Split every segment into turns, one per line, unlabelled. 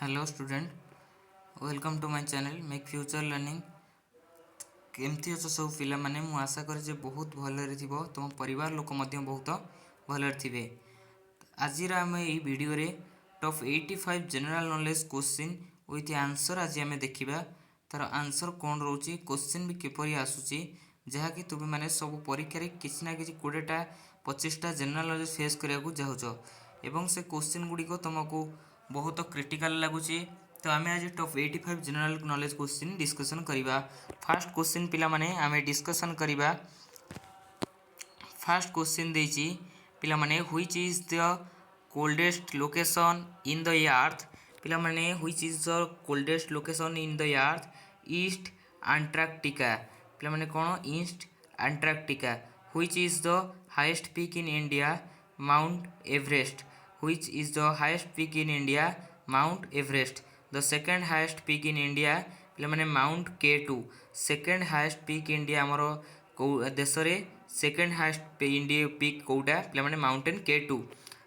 Hello student, welcome to my channel make future learning. केमती अच्छे सब पिला माने मु आशा करी जे बहुत भलरे थिबो, तुम परिवार लोक मध्य बहुत भलरे थिबे। आज आम ये वीडियो रे top 85 general knowledge question with answer आज आम देखा। तार आंसर कौन रोचे, क्वेश्चन भी किपरि आसुची, जहाँकि तुम मैंने सब परीक्षा किसी ना कि 20टा 25टा जनरल नॉलेज फेस करने चाहूँ एवं से क्वेश्चन गुड़िक तुमको बहुत क्रिटिकल लगुच। तो आम आज top 85 general knowledge question discussion करवा। फास्ट क्वेश्चन पिला माने आम डिस्कसन करवा। फास्ट क्वेश्चन देछि पिला माने which is the coldest location in the earth. पिला माने which is the coldest location in the earth. East Antarctica. पिला माने कोन East Antarctica. Which is the highest peak in India. Mount Everest. Which is the highest peak in India. Mount Everest. The second highest peak in India पिला माने Mount K2। Second highest peak India आमर देश रे second highest India peak कोटा पिला माने mountain K2।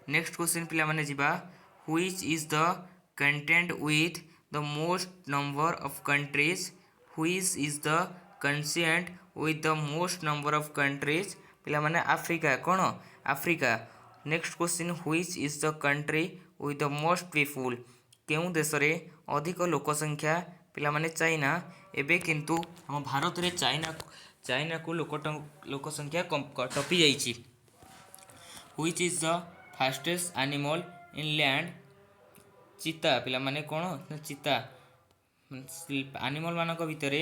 Next question पिला माने जिबा which is the continent with the most number of countries. Which is the continent with the most number of countries पिला माने अफ्रीका। कौन Africa. Next question which is the country with the most people. केउं देश रे अधिक लोक संख्या पिला माने चाइना। एबे किंतु हम भारत रे चाइना को लोक संख्या टपी जाइछि। Which is the fastest animal in land. Cheetah पिला माने कौन चीता। एनिमल मानक भितर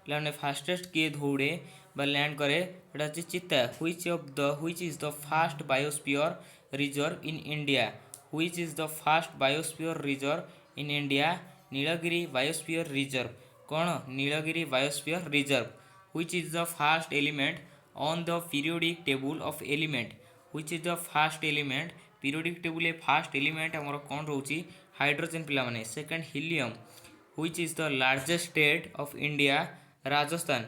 पिला माने फास्टेस्ट किए दौड़े बा लैंड करे एटा अछि cheetah. Which is the fast biosphere reserve in India. Which is the fast biosphere reserve in India. Nilgiri biosphere reserve. कौन Nilgiri biosphere reserve. Which is the fast element on the periodic table of element. Which is the fast element periodic table fast element आमर कौन रोची hydrogen पिला माने। Second helium. Which is the largest state of India. Rajasthan.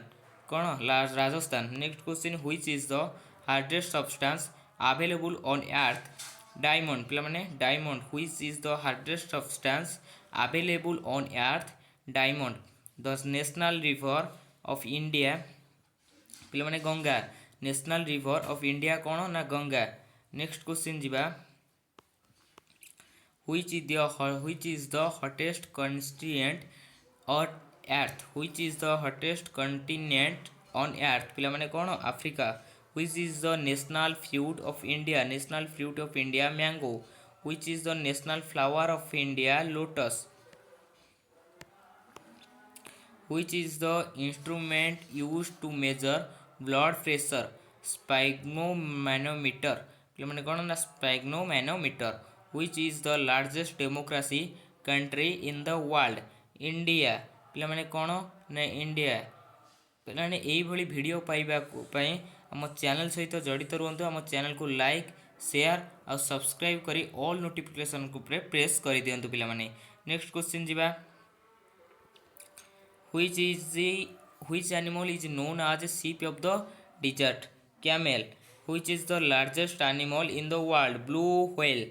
कौन Rajasthan. Next question which is the hardest substance available on earth. Diamond पिला माने diamond. Which is the hardest substance available on earth. Diamond. The national river of India पिला माने Ganga. National river of India कौन ना Ganga. Next question जिबा which is the hottest continent on earth। which is the hottest continent on earth पिला माने कौन Africa. which is the national fruit of India। national fruit of India mango। which is the national flower of India lotus। which is the instrument used to measure blood pressure। sphygmomanometer पिला माने कौन ना sphygmomanometer। which is the largest democracy country in the world। India पिला माने कौन ना India. पिलाने यही भली वीडियो पाइबा आम चैनल सहित जड़ित रुहतु। आम चैनल को लाइक शेयर और सब्सक्राइब करी ऑल नोटिफिकेशन को प्रेस कर दिंतु पिला माने। नेक्स्ट क्वेश्चन जिबा which animal is known as a sheep of the desert। camel। which is the largest animal in the world। blue whale।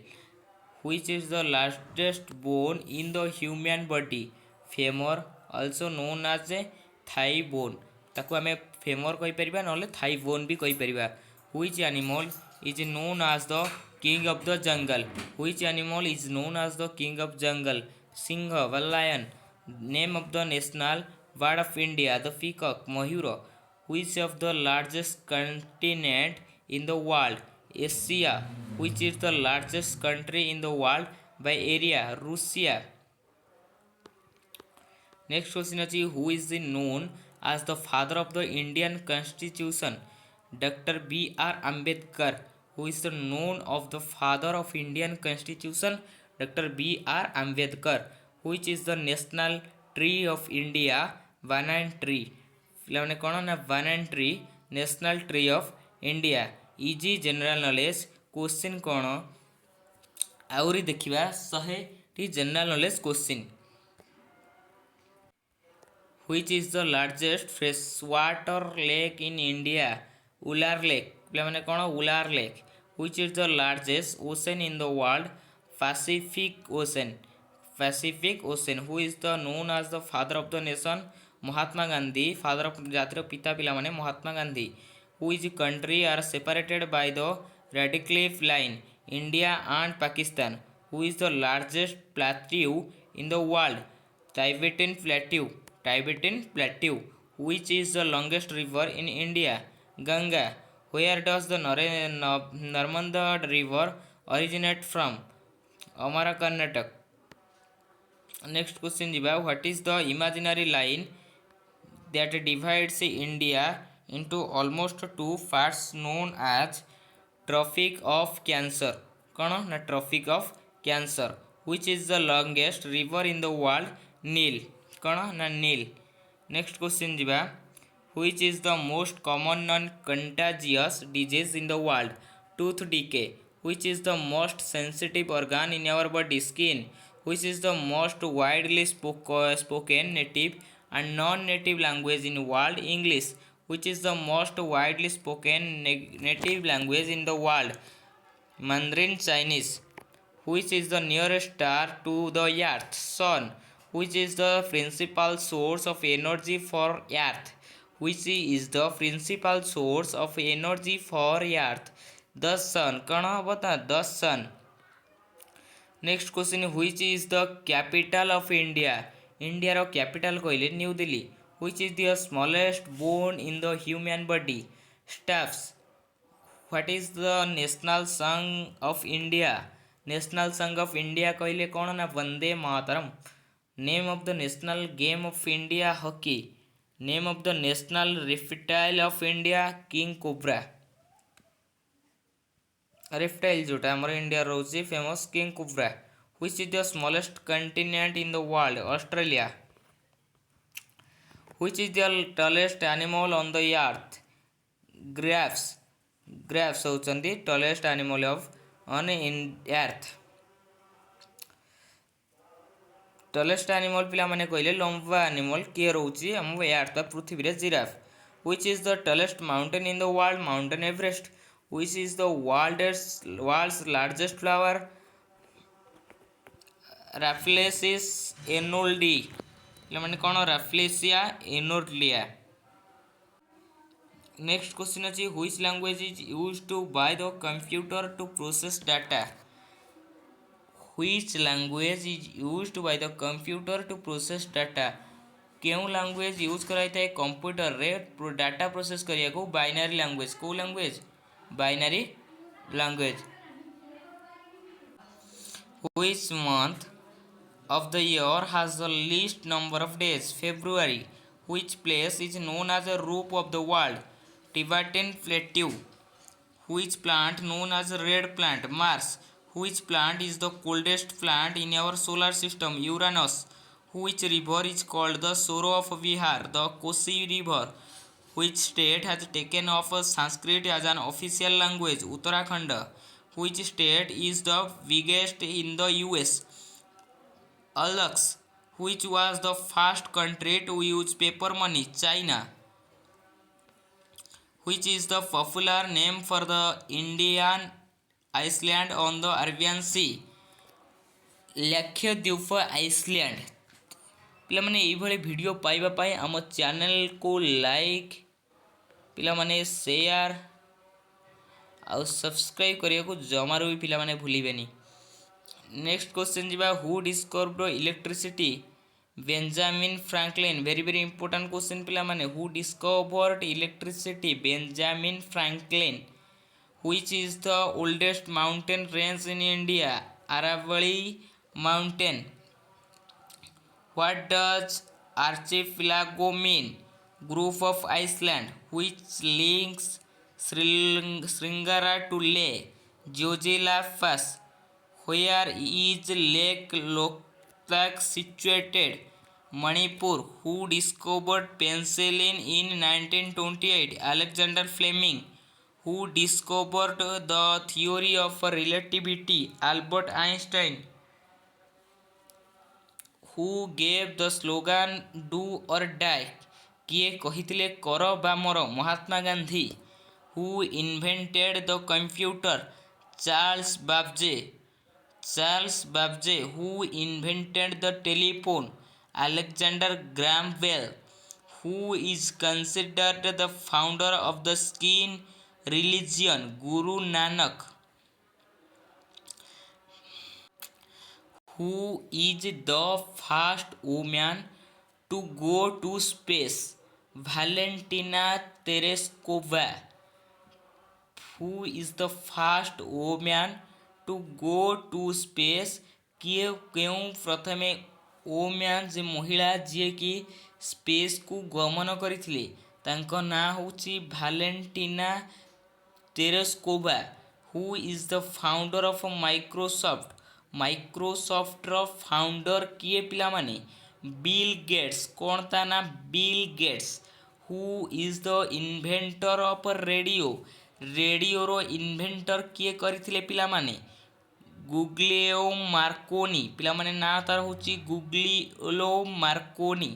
which is the largest bone in the human body। femur also known as a thigh bone। ताको आमे femur कहि परिबा नले thigh bone भी कहि परिबा। which animal is known as the king of the jungle। which animal is known as the king of jungle। Singh व lion। name of the national bird of India the peacock mayura। which of the largest continent in the world Asia। which is the largest country in the world by area Russia। Next question अछि who is known as the father of the Indian Constitution। Dr. B.R. Ambedkar। who is the known of the father of Indian Constitution। Dr. B.R. Ambedkar। which is the national tree of India banana tree। ପିଲାମାନେ କ'ଣ ନା banana tree national tree of India। Easy general knowledge question କ'ଣ ଆହୁରି ଦେଖିବା 100ଟି general knowledge question. which is the largest freshwater lake in India। Ular lake पिला माने कौन Ular lake। which is the largest ocean in the world Pacific Ocean। Pacific Ocean. Who is the known as the father of the nation? Mahatma Gandhi. Father of ଜାତିର ପିତା ପିଲାମାନେ Mahatma Gandhi. Which country are separated by the Radcliffe Line? India and Pakistan. Who is the largest plateau in the world? Tibetan Plateau. Tibetan Plateau. Which is the longest river in India? Ganga. Where does the Narmada river originate from? Amara Karnataka. Next question jiba. What is the imaginary line that divides India into almost two parts known as Tropic of Cancer? कौन ना Tropic of Cancer. Which is the longest river in the world? Nile. कौन ना Nile. Next question jiba. Which is the most common non-contagious disease in the world? Tooth decay. Which is the most sensitive organ in our body? Skin. Which is the most widely spoken native and non-native language in world? English. Which is the most widely spoken native language in the world? Mandarin Chinese. Which is the nearest star to the earth? Sun. Which is the principal source of energy for earth? Which is the principal source of energy for earth? The sun. कौन बता? The sun. Next question. Which is the capital of India? India रो capital कहले New Delhi. Which is the smallest bone in the human body? Stapes. What is the national song of India? National song of India कहले कौन ना Vande Mataram. Name of the national game of India hockey. Name of the national reptile of India king cobra. Reptile जोटा आमर India रोचे famous king cobra. Which is the smallest continent in the world? Australia. Which is the tallest animal on the earth? Giraffes. Giraffes होचंदी tallest animal of on in earth. Tallest animal पिला माने कहले लंबा animal किए रोची हम अर्थ पृथ्वी रे? Giraffe. Which is the tallest mountain in the world? Mountain Everest. Which is the world's largest flower? Rafflesis enoldi. माने कौन? Rafflesia enolia. Next question is which language is used to by the computer to process data? Which language is used by the computer to process data? क्यों language use कराई था computer रे data process करिया को? Binary language. को language? Binary language. Which month of the year has the least number of days? February. Which place is known as the roof of the world? Tibetan Plateau. Which plant known as red plant? Mars. Which plant is the coldest plant in our solar system? Uranus. Which river is called the sorrow of Bihar? The Kosi river. Which state has taken off Sanskrit as an official language? Uttarakhand. Which state is the biggest in the US? Alex. Which was the first country to use paper money? China. Which is the popular name for the Indian island on the Arabian Sea? Lakshadweep island. पिला माने एई भली video पाइबा पाई आम channel को like पिला माने share आउ subscribe करिया को जमारो भी पिला माने भूलिबेनी. नेक्स्ट क्वेश्चन जिबा. Who discovered electricity? Benjamin Franklin. Very very important question पिला माने. Who discovered electricity? Benjamin Franklin. Which is the oldest mountain range in India? Aravalli mountain. What does archipelago mean? Group of Iceland. Which links Sringara to Leh? Jojela Pass. Where is Lake Loktak situated? Manipur. Who discovered penicillin in 1928? Alexander Fleming. Who discovered the theory of relativity? Albert Einstein. Who gave the slogan do or die? किए कहिथिले कर बा मर? Mahatma Gandhi. Who invented the computer? Charles Babbage. Charles Babbage, who invented the telephone. Alexander Graham Bell, who is considered the founder of the Sikh religion. Guru Nanak, who is the first woman to go to space. Valentina Tereshkova, who is the first woman to go to space. କିଏ କେଉଁ ପ୍ରଥମେ woman ଯେ ମହିଳା ଯିଏକି ସ୍ପେସ୍କୁ ଗମନ କରିଥିଲେ ତାଙ୍କ ନାଁ ହେଉଛି Valentina Tereshkova. Who is the founder of Microsoft. ମାଇକ୍ରୋସଫ୍ଟର ଫାଉଣ୍ଡର କିଏ ପିଲାମାନେ? Bill Gates. କ'ଣ ତା ନାଁ? Bill Gates. Who is the inventor of radio. ରେଡ଼ିଓର ଇନଭେଣ୍ଟର କିଏ କରିଥିଲେ ପିଲାମାନେ? Guglielmo Marconi. ପିଲାମାନେ ନାଁ ତାର ହେଉଛି Guglielmo Marconi.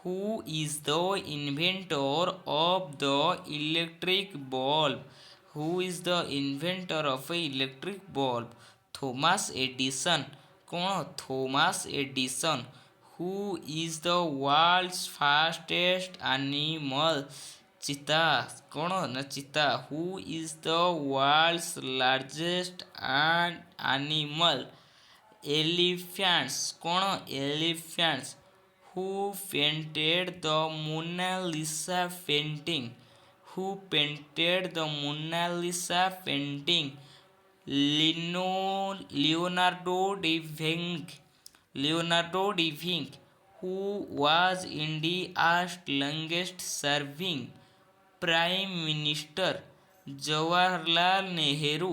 Who is the inventor of the electric bulb. Who is the inventor of electric bulb? Thomas Edison. କ'ଣ? Thomas Edison. Who is the world's fastest animal. Cheetah. କ'ଣ ନା ଚିତା। ହୁ is the worlds largest animal. ଏଲିଫ୍ୟାଣ୍ଟସ୍। କ'ଣ? ଏଲିଫ୍ୟାଣ୍ଟସ୍। ହୁ painted the Monalisa painting. Who painted the Monalisa painting? Leonardo ଡାଭିନ୍ସି। Leonardo ଡାଭିନ୍ସି। Who was ଇଣ୍ଡିଆ's longest serving Prime minister. Jawaharlal Nehru.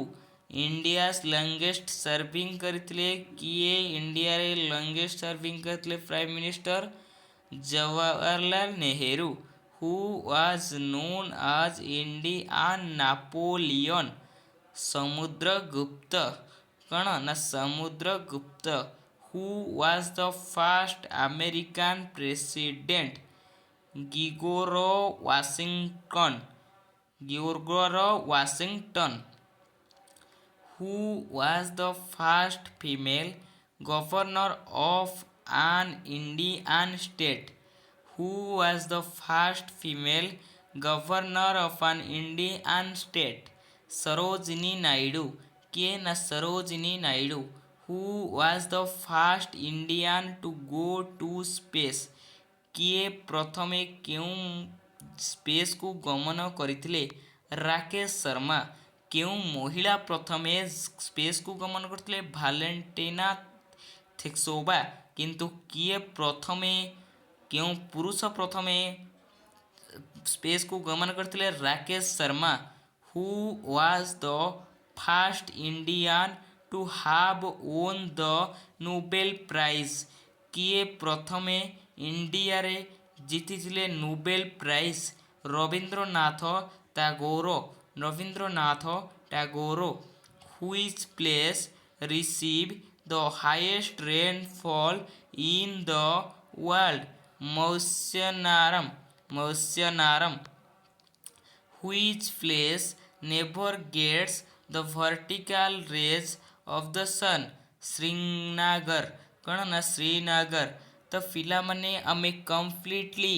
ଇଣ୍ଡିଆ's longest serving କରିଥିଲେ କିଏ? ଇଣ୍ଡିଆରେ longest serving କରିଥିଲେ Prime minister Jawaharlal Nehru. Who was known as Indian ନାପୋଲିଅନ୍। Samudragupta. କ'ଣ ନା ସମୁଦ୍ରଗୁପ୍ତ। ହୁ was the first American president? ଗ୍ରିଗୋର Washington. ଗ୍ରିଗୋର Washington. Who was the first female governor of ଆନ୍ Indian state? Who was the first female governor of ଆନ୍ Indian state? Sarojini Naidu. କିଏ? ନା ସରୋଜିନୀ ନାଇଡୁ। ହୁ was the first Indian to go to space? କିଏ ପ୍ରଥମେ କେଉଁ ସ୍ପେସ୍କୁ ଗମନ କରିଥିଲେ? ରାକେଶ ଶର୍ମା। କେଉଁ ମହିଳା ପ୍ରଥମେ ସ୍ପେସ୍କୁ ଗମନ କରିଥିଲେ? Valentina Tereshkova. କିନ୍ତୁ କିଏ ପ୍ରଥମେ କେଉଁ ପୁରୁଷ ପ୍ରଥମେ ସ୍ପେସ୍କୁ ଗମନ କରିଥିଲେ? Rakesh Sharma. Who was the first Indian to have won the Nobel prize? କିଏ ପ୍ରଥମେ ଇଣ୍ଡିଆରେ ଜିତିଥିଲେ Nobel prize? Rabindranath Tagore. Rabindranath Tagore. Which place receive the highest rainfall in the world? Mawsynram. Mawsynram. Which place never gets the vertical rays of the sun? Srinagar. କ'ଣ ନା ଶ୍ରୀନଗର। ତ ପିଲାମାନେ ଆମେ completely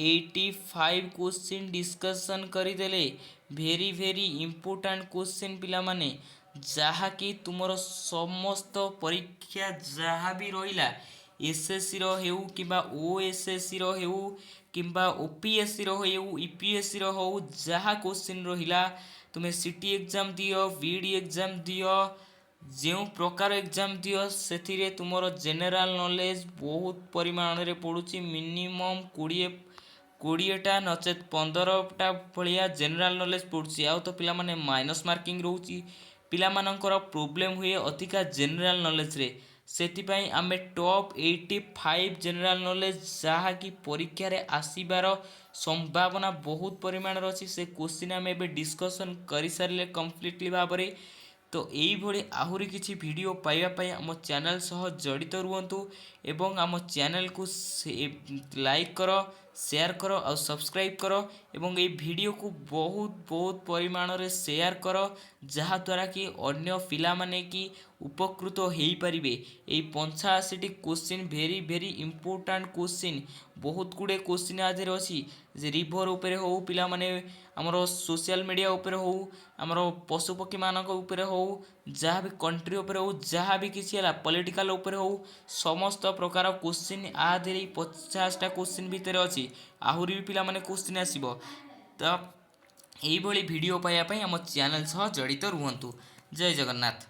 85 question discussion କରିଦେଲେ। ଭେରି ଇମ୍ପୋର୍ଟାଣ୍ଟ କ୍ୱେଶ୍ଚିନ୍ ପିଲାମାନେ, ଯାହାକି ତୁମର ସମସ୍ତ ପରୀକ୍ଷା ଯାହା ବି ରହିଲା ଏସ୍ଏସ୍ସିର ହେଉ କିମ୍ବା ଓଏସ୍ଏସ୍ସିର ହେଉ କିମ୍ବା ଓପିଏସ୍ସିର ହେଉ ୟୁପିଏସ୍ସିର ହେଉ, ଯାହା କ୍ୱେଶ୍ଚିନ୍ ରହିଲା ତୁମେ ସିଟି ଏକ୍ଜାମ୍ ଦିଅ, ବିଇଡ଼ି ଏକ୍ଜାମ୍ ଦିଅ, ଯେଉଁ ପ୍ରକାର ଏକ୍ଜାମ୍ ଦିଅ, ସେଥିରେ ତୁମର ଜେନେରାଲ୍ ନଲେଜ ବହୁତ ପରିମାଣରେ ପଡ଼ୁଛି। ମିନିମମ୍ 20ଟା ନଚେତ୍ 15ଟା ଭଳିଆ ଜେନେରାଲ୍ ନଲେଜ ପଡ଼ୁଛି। ଆଉ ତ ପିଲାମାନେ ମାଇନସ୍ ମାର୍କିଂ ରହୁଛି। ପିଲାମାନଙ୍କର ପ୍ରୋବ୍ଲେମ୍ ହୁଏ ଅଧିକା ଜେନେରାଲ୍ ନଲେଜରେ। ସେଥିପାଇଁ ଆମେ ଟପ୍ 85 ଜେନେରାଲ୍ ନଲେଜ ଯାହାକି ପରୀକ୍ଷାରେ ଆସିବାର ସମ୍ଭାବନା ବହୁତ ପରିମାଣରେ ଅଛି, ସେ କ୍ୱେଶ୍ଚିନ୍ ଆମେ ଏବେ ଡିସ୍କସନ୍ କରିସାରିଲେ କମ୍ପ୍ଲିଟଲି ଭାବରେ। ତ ଏଇଭଳି ଆହୁରି କିଛି ଭିଡ଼ିଓ ପାଇବା ପାଇଁ ଆମ ଚ୍ୟାନେଲ୍ ସହ ଜଡ଼ିତ ରୁହନ୍ତୁ ଏବଂ ଆମ ଚ୍ୟାନେଲ୍କୁ ଲାଇକ୍ କର, सेयार कर और सब्सक्राइब कर एवं ये वीडियो को बहुत बहुत परिमाण रे सेयार कर जहाँद्वारा कि अन्य पिला माने कि उपकृत हो पारिबे। एई 85टी क्वेश्चन भेरी भेरी इंपोर्टेंट क्वेश्चन बहुत गुड़े क्वेश्चन आधे अच्छी जे रिभर उपरे हो पिला माने हमरो सोशल मीडिया उपरे हो हमरो पशुपक्षी मानक उपरे हो जहाँ भी कंट्री उपरे हो जहाँ भी किसी है पॉलिटिकल उपरे हो समस्त प्रकार क्वेश्चन आधे 50टा क्वेश्चन भितर अच्छी आहुरी भी पिला माने क्वेश्चन आसीबो। तो यही भिडियो पाइबा आम चैनल सह जड़ित रुहतु। जय जगन्नाथ।